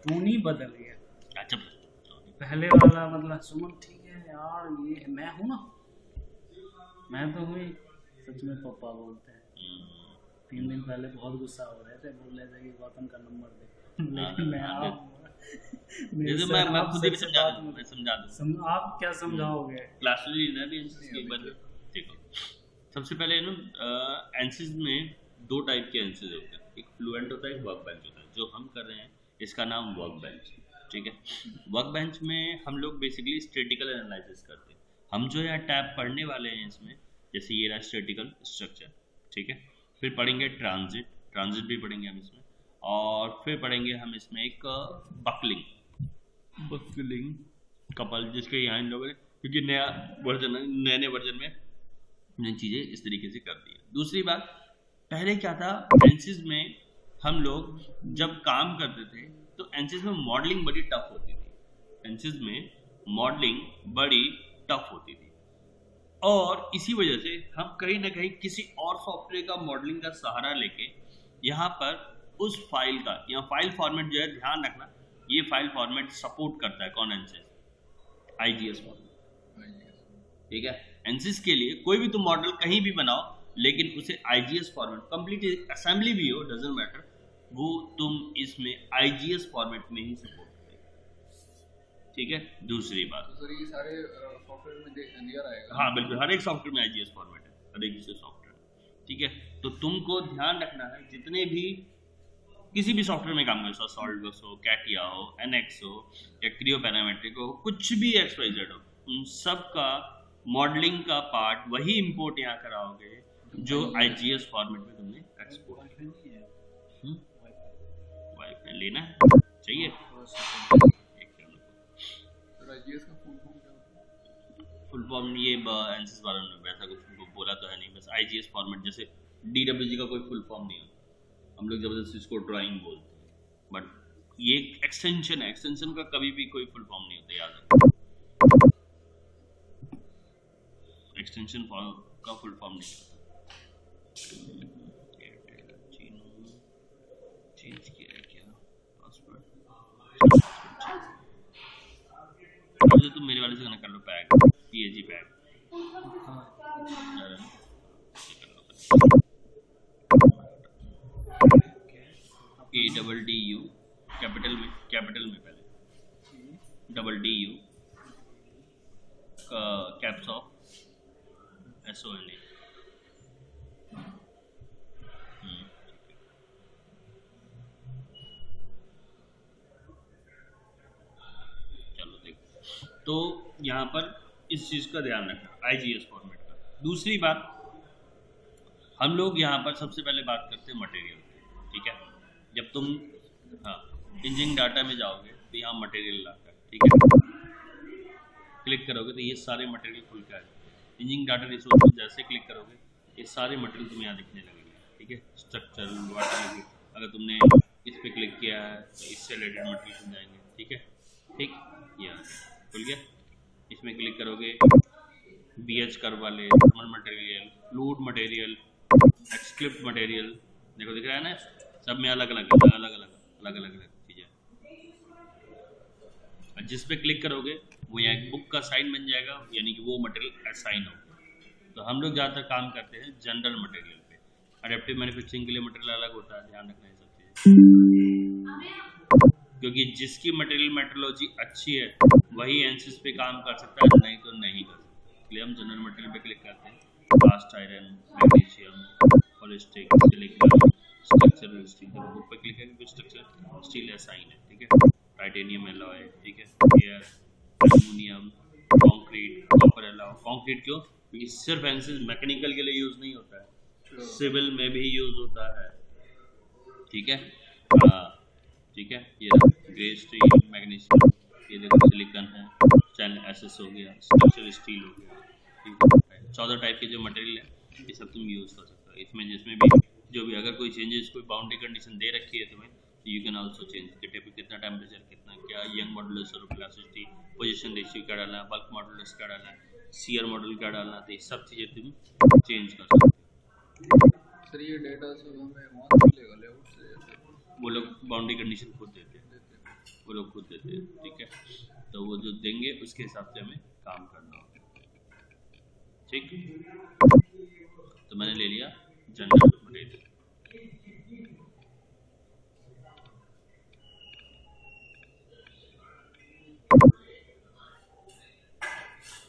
Tone ही बदल गया। अच्छा, पहले वाला मतलब सुमन ठीक है यार, ये मैं हूँ ना, मैं तो हुई सच में पप्पा बोलते हैं। 3 दिन पहले बहुत गुस्सा हो रहे थे, बोल रहे थे कि गौतम का नंबर दे, लेकिन मैं मेरे जैसे से मैं आप खुद ही सच समझा बात दूँ, मत मैं समझा दूँ। आप क्या समझाओगे? क्लास लीडर भी एनसीसी के बारे में देखो। सबसे पहले ना एनसीसी में दो टाइप के एनसीसी होते हैं, एक फ्लुएंट होता है, एक वर्क बेंच होता है। जो हम कर रहे हैं इसका नाम वर्क बेंच, ठीक है। वर्क बेंच में हम लोग बेसिकली स्टैटिकल एनालिसिस करते हैं। हम जो यहाँ टैब पढ़ने वाले हैं इसमें, जैसे ये रहा स्टैटिकल स्ट्रक्चर, ठीक है। फिर पढ़ेंगे ट्रांजिट, ट्रांजिट भी पढ़ेंगे हम इसमें, और फिर पढ़ेंगे हम इसमें एक बकलिंग, बकलिंग कपल, जिसके यहाँ इन लोगों ने, क्योंकि नया वर्जन, नए नए वर्जन में नई चीज़ें इस तरीके से कर दी है। दूसरी बात, पहले क्या था एनसीसी में, हम लोग जब काम करते थे तो एनसीसी में मॉडलिंग बड़ी टफ होती थी। एनसीसी में मॉडलिंग बड़ी टफ होती थी, और इसी वजह से हम कहीं ना कहीं किसी और सॉफ्टवेयर का मॉडलिंग का सहारा लेके यहाँ पर उस फाइल का, या फाइल फॉर्मेट जो है, ध्यान रखना ये फाइल फॉर्मेट सपोर्ट करता है कौन, एनसीसी, आईजीएस फॉर्मेट, ठीक है। एनसीसी के लिए कोई भी तुम मॉडल कहीं भी बनाओ, लेकिन उसे आईजीएस फॉर्मेट, कंप्लीट असेंबली भी हो, डजंट मैटर, वो तुम इसमें आईजीएस फॉर्मेट में ही सपोर्ट करेगा, ठीक है। दूसरी बात, तो सर ये सारे सॉफ्टवेयर में दिया रहेगा? हाँ बिल्कुल, हर एक सॉफ्टवेयर में आईजीएस फॉर्मेट है, हर एक सॉफ्टवेयर, ठीक है। तो तुमको ध्यान रखना है, जितने भी किसी भी सॉफ्टवेयर में काम करो, सॉल्डवर्क्स हो, कैटिया हो, एनएक्स हो, या क्रियो पैरामेट्रिक हो, कुछ भी XYZ हो, उन सब का मॉडलिंग का पार्ट वही इंपोर्ट यहाँ कराओगे जो आईजीएस फॉर्मेट में तुमने एक्सपोर्ट किया। वाईफाई लेना है, चाहिए? आईजीएस का फुल फॉर्म क्या होता है? फुल फॉर्म ये एनसीसी वालों ने वैसा कुछ बोला तो है नहीं, बस आईजीएस फॉर्मेट, जैसे डीडब्ल्यूजी का कोई फुल फॉर्म नहीं होता, हम लोग जबरदस्ती इसको ड्राइंग बोलते हैं, बट ये एक्सटेंशन है, एक्सटेंशन का कभी भी कोई फुल फॉर्म नहीं होता, याद रखो। एक्सटेंशन का फुल फॉर्म नहीं होता। चेंज किया है क्या पासवर्ड? मुझे तुम मेरे वाले से कनेक्ट कर लो, pack PAG pack, ADDU capital में पहले DDU कैप्स ऑफ SONA। चलो देखो, तो यहाँ पर इस चीज़ का ध्यान रखना, आईजीएस फॉर्मेट का। दूसरी बात, हम लोग यहाँ पर सबसे पहले बात करते हैं मटेरियल, ठीक है। जब तुम इंजीनियरिंग डाटा में जाओगे तो यहाँ मटेरियल लाकर, ठीक है, क्लिक करोगे तो ये सारे मटेरियल खुल के आ जाएंगे। इंजीनियरिंग डाटा रिसोर्स में जैसे क्लिक करोगे ये सारे मटेरियल तुम्हें यहाँ दिखने लगेंगे, ठीक है। स्ट्रक्चर, वाटर, अगर तुमने इस पर क्लिक किया है तो इससे रिलेटेड मटेरियल मिल जाएंगे, ठीक है, ठीक, यहाँ खुल गया। इसमें क्लिक करोगे BH कर्व वाले, थर्मल मटेरियल, फ्लूइड मटेरियल, एक्सक्लिप्ट मटेरियल, देखो दिख रहा है ना, सब में अलग अलग चीज़ें। जिस पे क्लिक करोगे वो यहाँ एक बुक का साइन बन जाएगा, यानी कि वो मटेरियल असाइन होगा। तो हम लोग ज़्यादातर काम करते हैं जनरल मटेरियल पे। अडेप्टिव मैन्युफैक्चरिंग के लिए मटेरियल अलग होता है, ध्यान रखना ये सब चीज़ें, क्योंकि जिसकी मटेरियल मेट्रोलॉजी अच्छी है वही एनसीसी पे काम कर सकता है, नहीं तो नहीं कर सकता। इसलिए हम जनरल मटेरियल पे क्लिक करते हैं, कास्ट आयरन, मैग्नीशियम, पॉलिस्टिक, सिलिकॉन, स्ट्रक्चरल स्टील, जब बुक पे क्लिक करेंगे तो स्ट्रक्चर स्टील असाइन है, ठीक है। टाइटेनियम एलॉय, ठीक है, air, aluminium, concrete, copper alloy. Concrete क्यों? क्योंकि सिर्फ एनसीसी मैकेनिकल के लिए यूज़ नहीं होता है, सिविल में भी यूज़ होता है, ठीक है। ठीक है, ये ग्रे स्टील, मैग्नीशियम, ये देखो सिलिकॉन है, स्टेनलेस एसएस हो गया, स्ट्रक्चरल स्टील हो गया, ठीक है। 14 टाइप के जो मटेरियल है ये सब तुम यूज़ कर सकते हो। इसमें जिसमें भी जो भी अगर कोई चेंजेस, कोई बाउंड्री कंडीशन दे रखी है तुम्हें, तो यू कैन आल्सो चेंज कितना टेम्परेचर, कितना क्या, यंग मॉडुलस और इलास्टिसिटी, पोजीशन रेशियो क्या डालना है, बल्क मॉडुलस क्या डालना है, सीआर मॉडल क्या डालना है, तो ये सब चीज़ें तुम चेंज कर सकते हो। सर ये डेटा सब हमें वहाँ से मिलेगा, लेआउट से? वो लोग बाउंड्री कंडीशन खुद देते हैं। वो लोग खुद देते हैं, ठीक है। तो वो जो देंगे उसके हिसाब से हमें काम करना होगा, ठीक। तो मैंने ले लिया जनरल मटेरियल,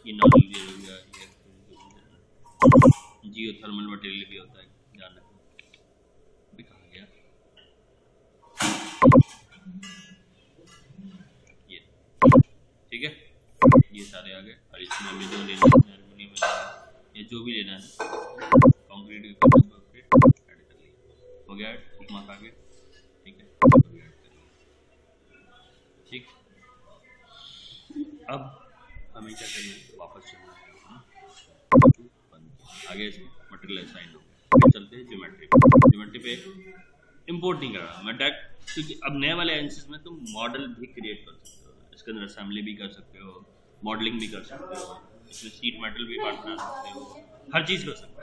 ये नॉन लीनियर हो गया, ये जियोथर्मल मटेरियल भी होता है, ध्यान रखो। अभी कहाँ गया ये, ठीक है। ये सारे आ गए और इसमें हमें जो लेना है एल्युमिनियम लेना है या जो भी लेना है, कंक्रीट ऐड कर लिया, हो गया टिक मार्क आ गया, ठीक है। ठीक, अब हमें क्या करना है, वापस चलना है, आगे इसमें मटेरियल असाइन हो गया। चलते हैं ज्योमेट्री पे इंपोर्ट नहीं कर रहा मैं डायरेक्ट, क्योंकि अब नए वाले एंसिस में तुम मॉडल भी क्रिएट कर सकते हो, इसके अंदर असेंबली भी कर सकते हो, मॉडलिंग भी कर सकते हो, इसमें शीट मेटल भी पार्ट बना सकते हो, हर चीज़ कर सकते हो।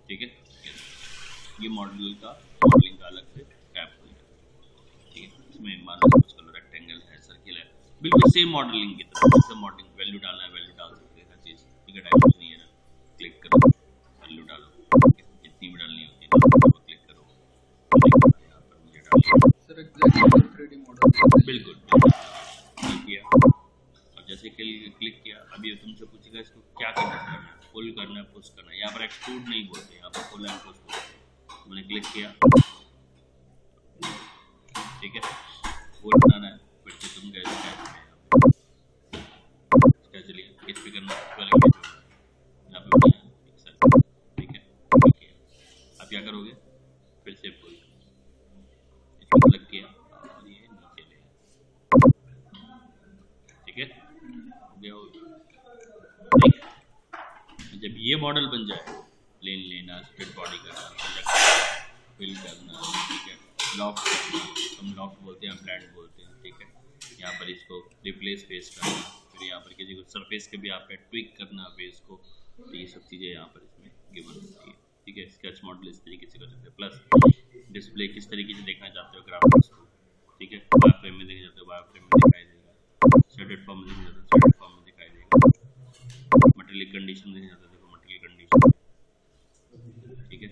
ठीक है, ये मॉडलिंग का अलग से कैप हो गया, ठीक है। इसमें मान लो चलो रेक्टेंगल है, सर्किल है, बिल्कुल सेम मॉडलिंग की तरह, जैसे मॉडलिंग वैल्यू डालना है वैल्यू डाल सकते हैं, हर चीज़, ठीक है। टाइप नहीं है ना, क्लिक करो वैल्यू डालो, जितनी भी डालनी होती है क्लिक करो, यहाँ पर मुझे डालनी है सर एग्जैक्टली 3D मॉडल बिल्कुल किया। और जैसे क्लिक किया, अब ये तुमसे पूछेगा इसको क्या करना है, पुल करना है पुश करना है, यहाँ पर एक्सट्रूड नहीं बोलते, यहाँ पर पुल एंड पुश बोलते हैं। तो मैंने क्लिक किया, ठीक है। वो बनाना है, फिर से तुम गए क्या चलिए इस पे करना यहाँ पे बनाना है, ठीक है। अब क्या करोगे, फिर से पुल इसको क्लिक किया और ये नीचे ले, ठीक है, हो गया। ठीक, जब ये मॉडल बन जाए, प्लेन लेना, स्ट्रेट बॉडी करना, फिल करना, ठीक है, लॉफ्ट करना, हम लॉफ्ट बोलते हैं, हम फ्लैट बोलते हैं, ठीक है। यहाँ पर इसको रिप्लेस फेस करना, फिर यहाँ पर किसी को सरफेस के भी आप पे ट्विक करना फेस को, तो ये सब चीज़ें यहाँ पर इसमें गिवन होती है, ठीक है। स्केच मॉडल इस तरीके से कर सकते हैं, प्लस डिस्प्ले किस तरीके से देखना चाहते हो ग्राफिक्स को, ठीक है। वायर फ्रेम में देखना चाहते हो वायर फ्रेम में दिखाई देगा, शेडेड फॉर्म में देखना चाहते हो शेडेड फॉर्म में दिखाई देगा, मटेरियल कंडीशन देखना चाहते हो मटेरियल कंडीशन, ठीक है।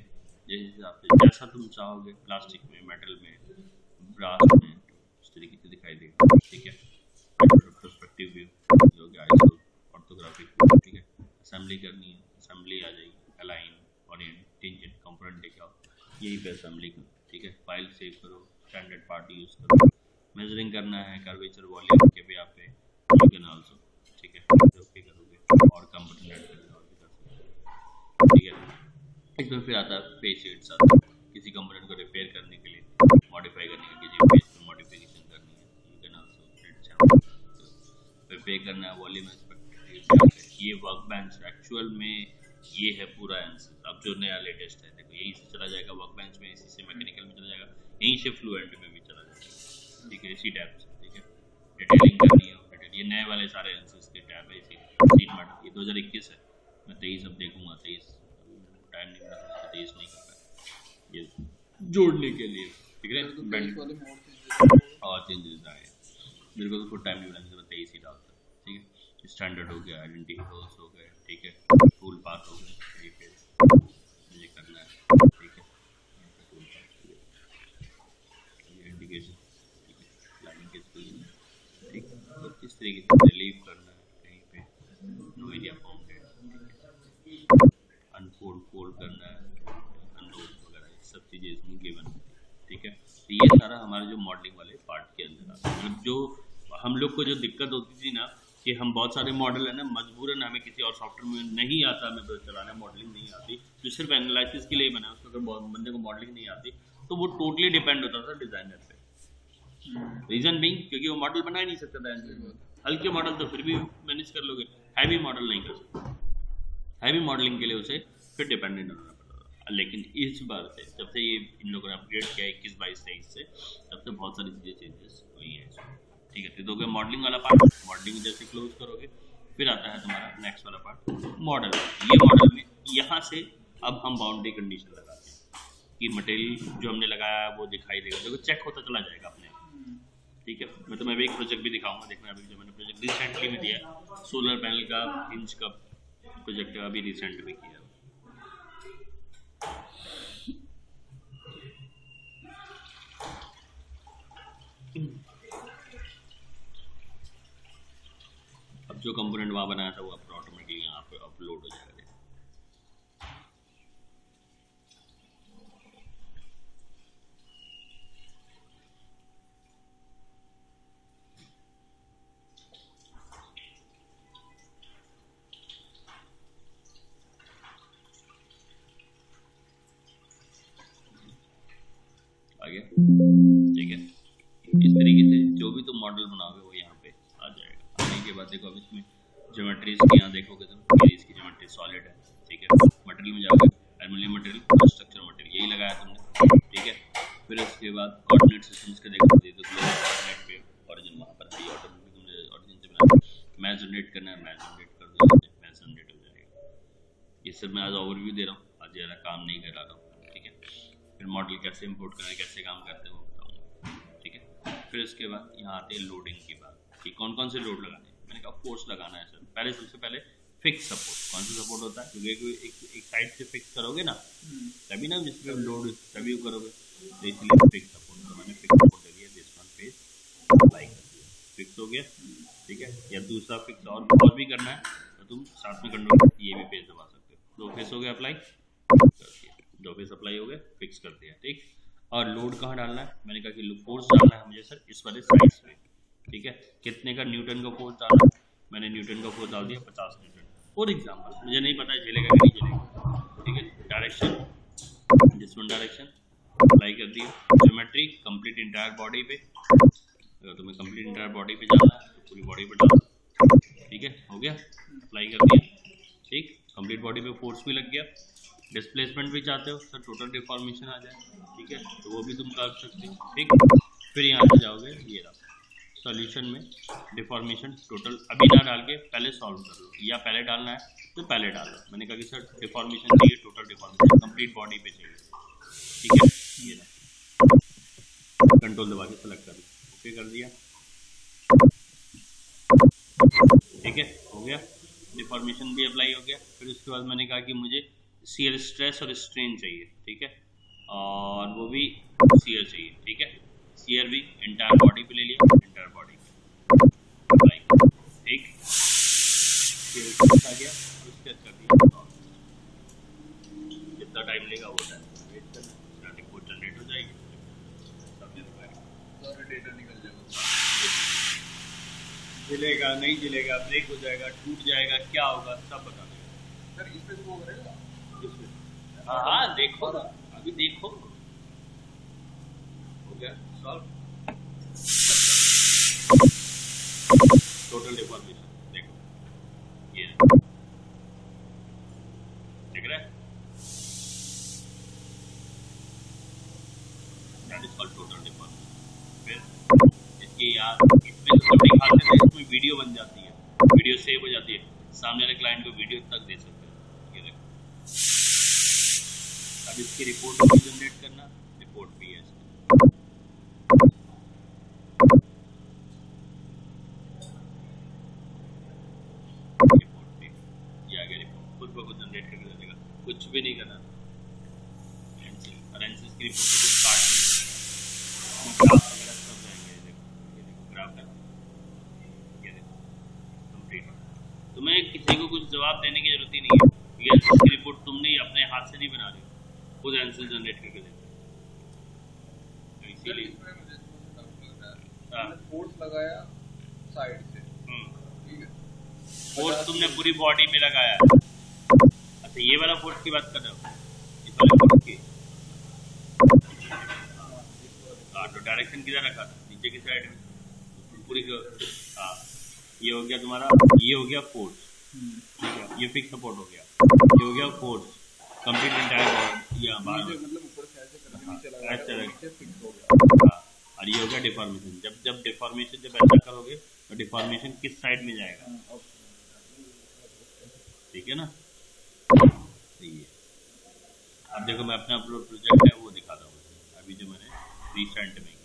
जिस हिसाब से जैसा तुम चाहोगे, प्लास्टिक में, मेटल में, ब्रास में, उस तरीके से दिखाई देगा, ठीक है। पर्सपेक्टिव व्यू जो कि आइसो ऑर्थोग्राफिक, ठीक है। असेंबली करनी है, असेंबली आ जाएगी, अलाइन, ओरिएंट, टेंजेंट, कंपोनेंट देखाओ, यही पे असेंबली करो, ठीक है। फाइल सेव करो, स्टैंडर्ड पार्ट यूज़ करो, मेजरिंग करना है कर्वेचर वॉल्यूम के भी आप पे यू कैन आल्सो, ठीक है। ओके करोगे और कंपोनेंट ऐड करना और भी कर सकते हो, ठीक है। इसमें फिर आता है फेस शीट्स आता है, किसी कंपोनेंट को रिपेयर करने के लिए, मॉडिफाई करने के लिए, किसी फेस में मॉडिफिकेशन करनी है, यू कैन आल्सो फिर पे करना है, वॉल्यूम एस्पेक्ट। ये वर्क बेंच एक्चुअल में ये है पूरा आंसर। अब जो नया लेटेस्ट है, देखो यहीं से चला जाएगा वर्क बेंच में, इसी से मैकेनिकल में चला जाएगा, यहीं से फ्लुएंट में भी चला जाएगा, ठीक है। इसी टैब से, ठीक है। डिटेलिंग करनी है, ये नए वाले सारे आंसर्स के टैब है, इसी सीट मैटर। ये 2021 है, मैं 23 अब देखूंगा, 23 टाइम नहीं मिला, 23 नहीं कर पाया ये जोड़ने के लिए, ठीक है। और चेंजेस आए, मेरे को तो फुल टाइम नहीं मिला, मैं 23 ही डालता, ठीक है। स्टैंडर्ड हो गया, आइडेंटिटी रोल्स हो गए, ठीक है। टूल पाथ हो गए, ये पे मुझे करना है, ठीक है। टूल पाथ हो गया, ये इंडिकेशन, ठीक है। लाइनिंग के स्किल, ठीक है। तो किस तरीके से रिलीव करना है कहीं पे, no area bounded, unfold fold करना है, अनरोल वगैरह, सब चीज़ें इसमें गिवन है, ठीक है। तो ये सारा हमारे जो मॉडलिंग वाले पार्ट के अंदर आता है। मतलब जो हम लोग को जो दिक्कत होती थी ना, कि हम बहुत सारे मॉडल है ना, मजबूरन हमें किसी और सॉफ्टवेयर में नहीं आता, हमें तो चलाना मॉडलिंग नहीं आती, जो सिर्फ एनालिसिस के लिए बना है, उसको अगर बंदे को मॉडलिंग नहीं आती तो वो टोटली डिपेंड होता था डिज़ाइनर पे, रीजन बीइंग क्योंकि वो मॉडल बना ही नहीं सकता था एंसिल। हल्के मॉडल तो फिर भी मैनेज कर लोगे, हैवी मॉडल नहीं कर सकते। हैवी मॉडलिंग के लिए उसे फिर डिपेंडेंट होना पड़ता। लेकिन इस बार से जब से ये इन लोगों ने अपग्रेड किया 21, 22, 23 से, तब से बहुत सारी चीज़ें चेंजेस हुई हैं इसमें। ठीक है, तो दोगे मॉडलिंग वाला पार्ट। मॉडलिंग जैसे क्लोज करोगे फिर आता है तुम्हारा नेक्स्ट वाला पार्ट मॉडल। ये मॉडल में यहाँ से अब हम बाउंड्री कंडीशन लगाते हैं कि मटेरियल जो हमने लगाया है वो दिखाई देगा, देखो चेक होता चला जाएगा अपने। ठीक है, मैं तुम्हें अभी एक प्रोजेक्ट भी दिखाऊंगा। देखना अभी जो मैंने प्रोजेक्ट रिसेंटली में दिया है, सोलर पैनल का हिंज का प्रोजेक्ट अभी रिसेंट में किया। अब जो कंपोनेंट वहाँ बनाया था वो अपना ऑटोमेटिकली यहाँ पे अपलोड हो जाएगा। आगे ठीक है, इस तरीके से जो भी तुम मॉडल बनाओगे वो यहाँ पे आ जाएगा। आने के बाद देखो अब इसमें ज्योमेट्रीज की यहाँ देखोगे तो इसकी ज्योमेट्री सॉलिड है। ठीक है, मटेरियल में जाओगे एल्युमिनियम मटेरियल, स्ट्रक्चर मटेरियल यही लगाया तुमने। ठीक है, फिर उसके बाद कोऑर्डिनेट सिस्टम्स के देखोगे तो ग्लोबल कोऑर्डिनेट पे ओरिजिन वहाँ पर है, ऑटोमेटिक तुमने ओरिजिन से बनाया। मैच जनरेट करना है, मैच जनरेट कर दो, मैच जनरेट हो जाएगा। ये सब मैं आज ओवरव्यू दे रहा हूँ, आज ज़्यादा काम नहीं करा रहा हूँ। ठीक है, फिर मॉडल कैसे इंपोर्ट करना है, कैसे काम करते हैं वो बताऊँगा। ठीक है, फिर उसके बाद यहाँ आते हैं लोडिंग की बात कि कौन कौन से लोड लगाने हैं। मैंने कहा फोर्स लगाना है सर। पहले सबसे पहले फिक्स सपोर्ट। कौन सा सपोर्ट होता है, क्योंकि एक साइड से फिक्स करोगे ना तभी ना जिस पे लोड तभी करोगे, तो इसलिए फिक्स सपोर्ट। तो मैंने फिक्स सपोर्ट ले लिया, दिस वन पे अप्लाई कर दिया, फिक्स हो गया। ठीक है, या दूसरा फिक्स और भी करना है तो तुम साथ में कंट्रोल ये भी पेज दबा सकते हो। 2 फेस हो गया अप्लाई कर दिया, 2 फेस अप्लाई हो गए, फिक्स कर दिया। ठीक, और लोड कहाँ डालना है, मैंने कहा कि फोर्स डालना है मुझे सर इस वाले साइड पे। ठीक है, कितने का न्यूटन का फोर्स डालना है, मैंने न्यूटन का फोर्स डाल दिया 50 न्यूटन फॉर एग्जाम्पल। मुझे नहीं पता चलेगा कि नहीं चलेगा। ठीक है, direction this one direction apply कर दिया। ज्योमेट्री कंप्लीट इंटायर बॉडी पे, अगर तुम्हें कंप्लीट इंटायर बॉडी पे जाना है तो पूरी बॉडी पे डालना। ठीक है, हो गया, अप्लाई कर दिया। ठीक, कंप्लीट बॉडी पे फोर्स भी लग गया। डिस्प्लेसमेंट भी चाहते हो सर टोटल डिफॉर्मेशन आ जाए, ठीक है, तो वो भी तुम कर सकते हो। ठीक, फिर यहाँ से जाओगे ये रहा सॉल्यूशन में डिफॉर्मेशन टोटल अभी ना डाल के पहले सॉल्व कर लो, या पहले डालना है तो पहले डाल लो। मैंने कहा कि सर डिफॉर्मेशन चाहिए, टोटल डिफॉर्मेशन कंप्लीट बॉडी पे चाहिए। ठीक है, ये रहा, कंट्रोल दबा के सेलेक्ट कर लो, ओके कर दिया। ठीक है, हो गया, डिफॉर्मेशन भी अप्लाई हो गया। फिर उसके बाद मैंने कहा कि मुझे शियर स्ट्रेस और स्ट्रेन चाहिए। ठीक है, और वो भी शियर चाहिए। ठीक है, शियर भी एंटायर बॉडी पे ले लिया, एंटायर बॉडी अप्लाई। ठीक, शियर आ गया, उसके बाद कर दिया। जितना टाइम लेगा वो टाइम वेट करना, स्टैटिक कोड जनरेट हो जाएगी, सारा डेटा निकल जाएगा। जलेगा नहीं जलेगा, ब्रेक हो जाएगा, टूट जाएगा, क्या होगा सब बता देगा सर इसमें वो करेगा हाँ देखो ना, अभी देखो हो गया सॉल्व। टोटल डिफॉर्मेशन देखो, ये देख रहे हैं, that is called total deformation. फिर इसके यार इसमें सब दिखाते हैं, इसमें वीडियो बन जाती है, वीडियो सेव हो जाती है, सामने वाले क्लाइंट को वीडियो तक दे सकते हैं। ये देखो, अब इसकी रिपोर्ट भी जनरेट करना, रिपोर्ट भी है रिपोर्ट भी, ये आ गया रिपोर्ट, खुद ब खुद जनरेट करके दे देगा, कुछ भी नहीं करना। और एनसी की रिपोर्ट स्टार्ट ग्राफ वगैरह सब जाएंगे। ये देखो ग्राफ है, ये देखो कंप्लीट। तुम्हें किसी को कुछ जवाब देने की जरूरत ही नहीं है, ये एनसी रिपोर्ट तुमने अपने हाथ से नहीं बना रहे, खुद एनसी जनरेट करके देते हैं। तो इसीलिए इसमें मुझे डाउट लग रहा है, फोर्स लगाया साइड से, ठीक है, फोर्स तुमने पूरी बॉडी पे लगाया है। अच्छा ये वाला फोर्स की बात कर रहे हो, इस वाले फोर्स की। हाँ तो डायरेक्शन किधर रखा था, नीचे की साइड में पूरी हाँ, ये हो गया तुम्हारा, ये हो गया फोर्स, ठीक है, ये फिक्स सपोर्ट हो गया, ये हो गया फोर्स कंप्लीट इंटायर या बार मतलब ऊपर से ऐसे करके नीचे लगा ऐसे के रख- नीचे फिक्स हो गया। हाँ, और ये हो गया डिफॉर्मेशन। जब डिफॉर्मेशन जब ऐसा करोगे तो डिफॉर्मेशन किस साइड में जाएगा, ठीक है ना। सही है। अब देखो मैं अपना प्रोजेक्ट है वो दिखाता हूँ अभी जो मैंने रिसेंट में किया।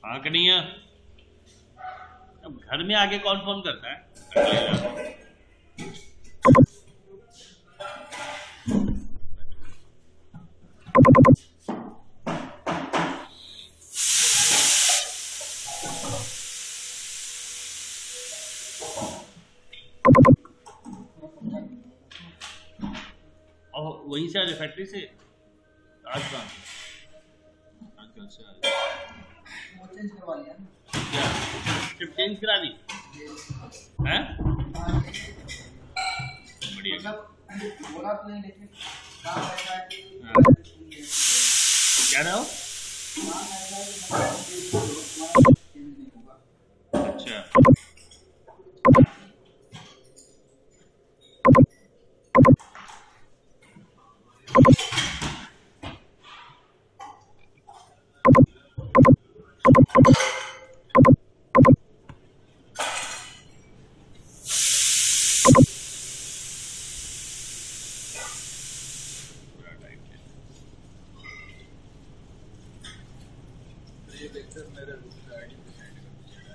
हाँ कन्हैया, अब घर में आके कौन फोन करता है? और वहीं से आ रहे फैक्ट्री से आज कहाँ आज कहाँ से आ रहे? वो चेंज करवा लिया ना। क्या सिर्फ चेंज करा दी हैं? बढ़िया। मतलब बोला तो नहीं, लेकिन काम ऐसा है कि हाँ। क्या रहा हो? काम ऐसा है कि चेंज नहीं होगा। अच्छा ये लेक्चर मेरे आईडी पे सेंड कर दीजिएगा।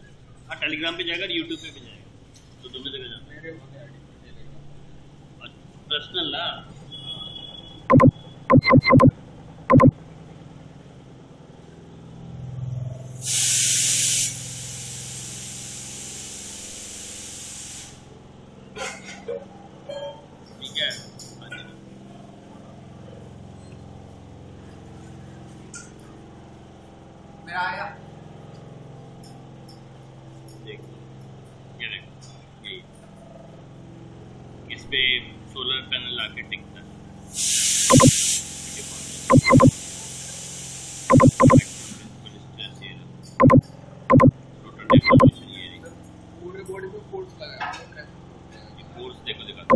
हाँ टेलीग्राम पे जाएगा, यूट्यूब पे भी जाएगा, तो दोनों जगह जाना मेरे वाले आईडी पे टेलीग्राम। है। पर्सनल ना ठीक है। मेरा आया। देखो ये देखो यही इस पे सोलर पैनल आके टिकता है। टोटल डिफॉर्मेशन ये रही। पूरे बॉडी पे फोर्स लगाया है। ये फोर्स देखो दिखाता,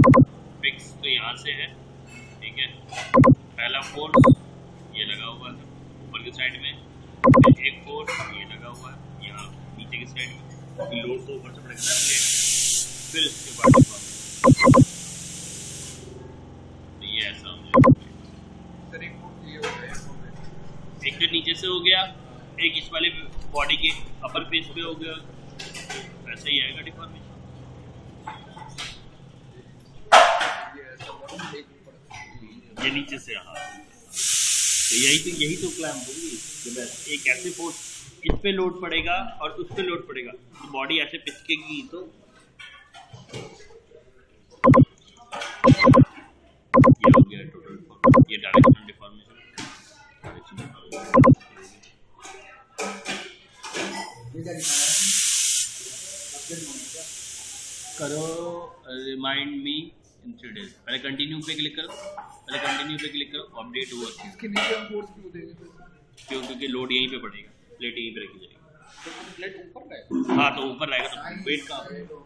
फिक्स तो यहाँ से है, ठीक है, पहला फोर्स ये लगा हुआ है ऊपर की साइड में, फिर एक फोर्स ये लगा हुआ है यहाँ नीचे की साइड में, लोड तो ऊपर से पड़ेगा ना प्लेट, फिर इसके बाद तो ये ऐसा हो जाएगा। सर एक फोर्स ये हो गया, एक हो गया। एक तो नीचे से हो गया, एक इस वाले बॉडी के अपर फेस पे हो गया, ऐसा ही आएगा डिफॉर्मेशन। ये ऐसा हुआ, एक ऊपर से। ये नीचे से हाँ, तो यही तो क्लैम्प होगी कि बस एक ऐसे फोर्स इस पे लोड पड़ेगा और उस पे लोड पड़ेगा, तो बॉडी ऐसे पिचकेगी तो ये हो गया टोटल डिफॉर्मेशन, ये डायरेक्शनल डिफॉर्मेशन। ये क्या दिखा रहा है? अपडेट होने का। करो रिमाइंड मी इन 3 days, पहले कंटिन्यू पे क्लिक करो, अपडेट हुआ इसके नीचे हम फोर्स क्यों देंगे फिर? क्यों? क्योंकि लोड यहीं पे पड़ेगा, प्लेट यहीं पे रखी जाएगी। तो प्लेट ऊपर रहेगा। हाँ तो ऊपर रहेगा तो वेट का तो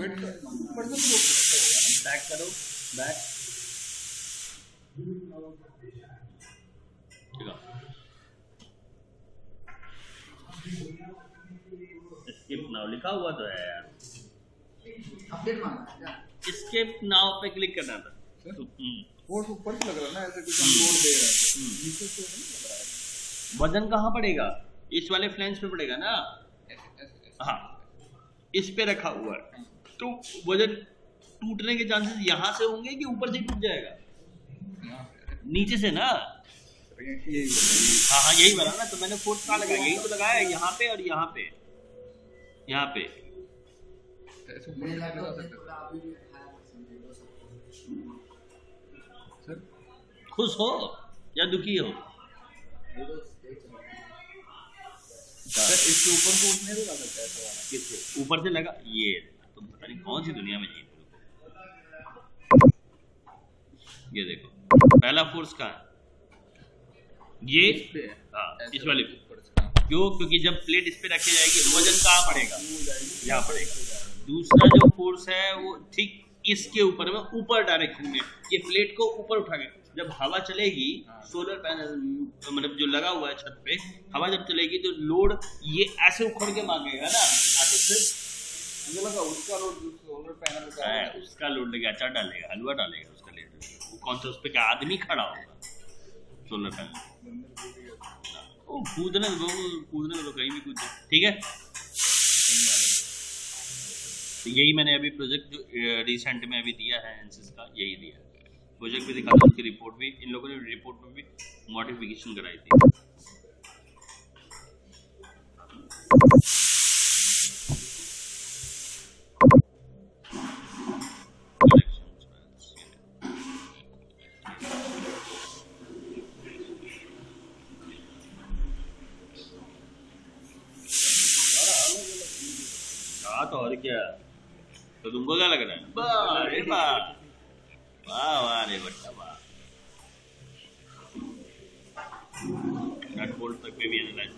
वेट का ऊपर से फोर्स बैक करो, बैक ठीक है। स्किप नाउ लिखा हुआ तो है यार, अपडेट मांगा है क्या? स्किप नाउ पे क्लिक करना था। तो, फोर्स ऊपर से लग रहा है ना, ऐसे कुछ हम लोड दे रहे हैं। नीचे से नहीं लग रहा है। वजन कहाँ पड़ेगा? इस वाले फ्लैंज पे पड़ेगा ना। ऐसे। हाँ इस पे रखा हुआ है, तो वजन टूटने के चांसेस यहाँ से होंगे कि ऊपर से टूट जाएगा? यहाँ से। नीचे से ना, ये हाँ हाँ यही बना ना, तो मैंने फोर्स कहाँ लगाया, यही तो लगाया, यहाँ पे और यहाँ पे, यहाँ पे। ऐसे ऊपर से लगा सकते सर। खुश हो या दुखी हो? सर इसके ऊपर फोर्स नहीं लगा सकते ऐसा वाला? किससे ऊपर से लगा? ये तुम पता नहीं कौन सी दुनिया में जी रहे हो। ये देखो पहला फोर्स कहाँ है? ये हाँ इस वाले पे। ऊपर से क्यों? क्योंकि जब प्लेट इस पे रखी जाएगी वजन कहाँ पड़ेगा? यहाँ पड़ेगा। दूसरा जो फोर्स है वो ठीक इसके ऊपर में, ऊपर डायरेक्शन में, ये प्लेट को ऊपर उठा के जब हवा चलेगी, सोलर पैनल मतलब जो लगा हुआ है छत पे, हवा जब चलेगी तो लोड ये ऐसे उखड़ के मांगेगा ना आगे से। मुझे लगा उसका लोड जो सोलर पैनल का है। उसका लोड लेगा, अचार डालेगा, हलवा डालेगा, उसका लेड वो कौन सा उस पे क्या आदमी खड़ा होगा सोलर पैनल? वो कूदने तो कहीं भी कूद, ठीक है। तो यही मैंने अभी प्रोजेक्ट जो रिसेंट में अभी दिया है एनसिस का, यही दिया है। प्रोजेक्ट भी दिखाता हूँ, उसकी रिपोर्ट भी, इन लोगों ने रिपोर्ट में भी मॉडिफिकेशन कराई थी। तो और क्या, तो तुमको क्या लग रहा है? वाह रे वाह, वाह वाह रे बट्टा वाह। नट बोल्ट तक पे भी एनालाइज